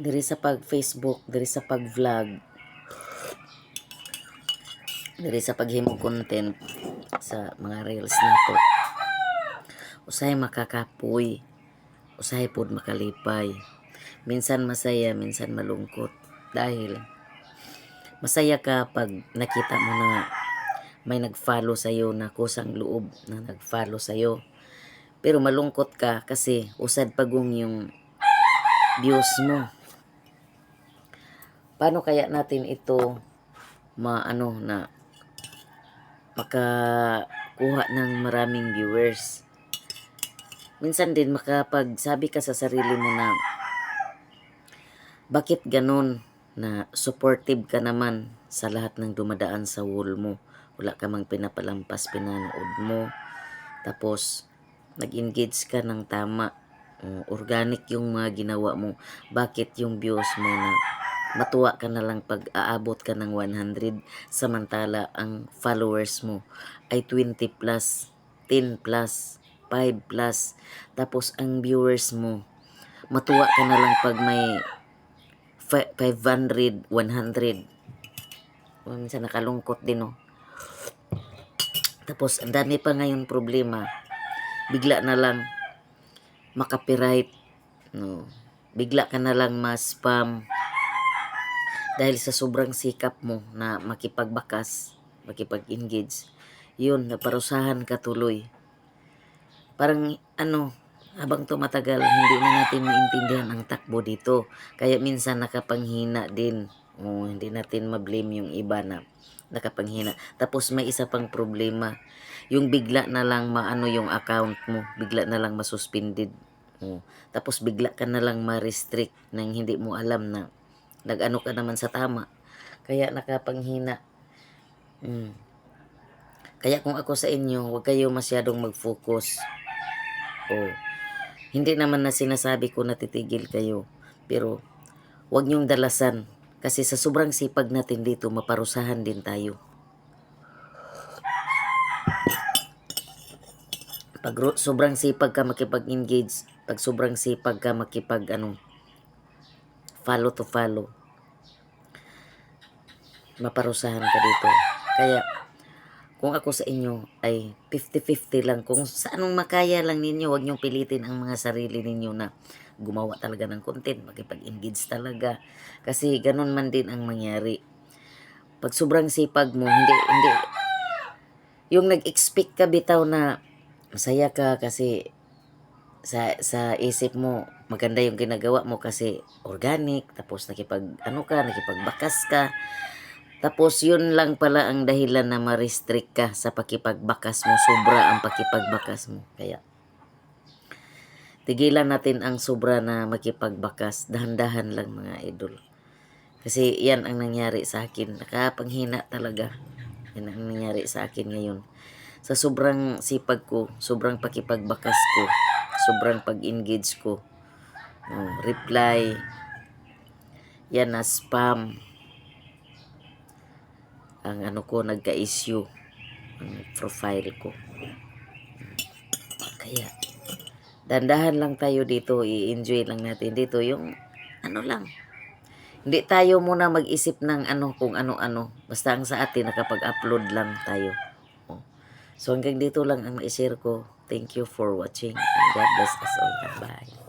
diri sa pag Facebook, diri sa pag vlog, diri sa paghimo content sa mga reels nato, usahay makakapoy, usahay pod makalipay, minsan masaya, minsan malungkot. Dahil masaya ka pag nakita mo na may nag-follow sa'yo na kusang loob na nag-follow sa'yo. Pero malungkot ka kasi usad pagong yung views mo. Paano kaya natin ito maano na makakuha ng maraming viewers? Minsan din makapagsabi ka sa sarili mo na bakit ganun, na supportive ka naman sa lahat ng dumadaan sa wall mo. Wala ka mang pinapalampas, pinanood mo. Tapos, nag-engage ka ng tama. Organic yung mga ginawa mo. Bakit yung views mo na matuwa ka na lang pag aabot ka ng 100, samantala ang followers mo ay 20 plus, 10 plus, 5 plus. Tapos ang viewers mo, matuwa ka na lang pag may 500, 100. Minsan nakalungkot din, no? Tapos, ang dami pa ngayon problema. Bigla na lang makapiright, no? Bigla ka na lang ma-spam dahil sa sobrang sikap mo na makipagbakas, makipag-engage. Yun, naparusahan ka tuloy. Parang, habang tumatagal, hindi na natin maintindihan ang takbo dito. Kaya minsan nakapanghina din. Hindi natin ma-blame yung iba na nakapanghina. Tapos may isa pang problema. Yung bigla na lang maano yung account mo. Bigla na lang masuspended. Tapos bigla ka na lang ma-restrict nang hindi mo alam na nag-ano ka naman sa tama. Kaya nakapanghina. Kaya kung ako sa inyo, huwag kayo masyadong mag-focus. Hindi naman na sinasabi ko na titigil kayo, pero huwag niyong dalasan kasi sa sobrang sipag natin dito, maparusahan din tayo. Pag sobrang sipag ka makipag-engage, pag sobrang sipag ka follow to follow, maparusahan ka dito. Kaya kung ako sa inyo ay 50-50 lang. Kung sa anong makaya lang ninyo, huwag niyong pilitin ang mga sarili ninyo na gumawa talaga ng content, makipag-engage talaga. Kasi ganun man din ang mangyari. Pag sobrang sipag mo, hindi, yung nag-expect ka bitaw na masaya ka kasi sa isip mo, maganda yung ginagawa mo kasi organic, tapos nakipagbakas ka. Tapos yun lang pala ang dahilan na ma-restrict ka sa pakipagbakas mo. Sobra ang pakipagbakas mo. Kaya tigilan natin ang sobra na makipagbakas. Dahan-dahan lang mga idol. Kasi yan ang nangyari sa akin. Nakapanghina talaga. Yan ang nangyari sa akin ngayon. Sa sobrang sipag ko, sobrang pakipagbakas ko, sobrang pag-engage ko, reply, yan na spam, ang nagka-issue ang profile ko. Kaya dandahan lang tayo dito, i-enjoy lang natin dito yung lang. Hindi tayo muna mag-isip ng kung ano-ano. Basta ang sa atin nakapag-upload lang tayo. So hanggang dito lang ang ma-share ko. Thank you for watching and God bless us all. Bye.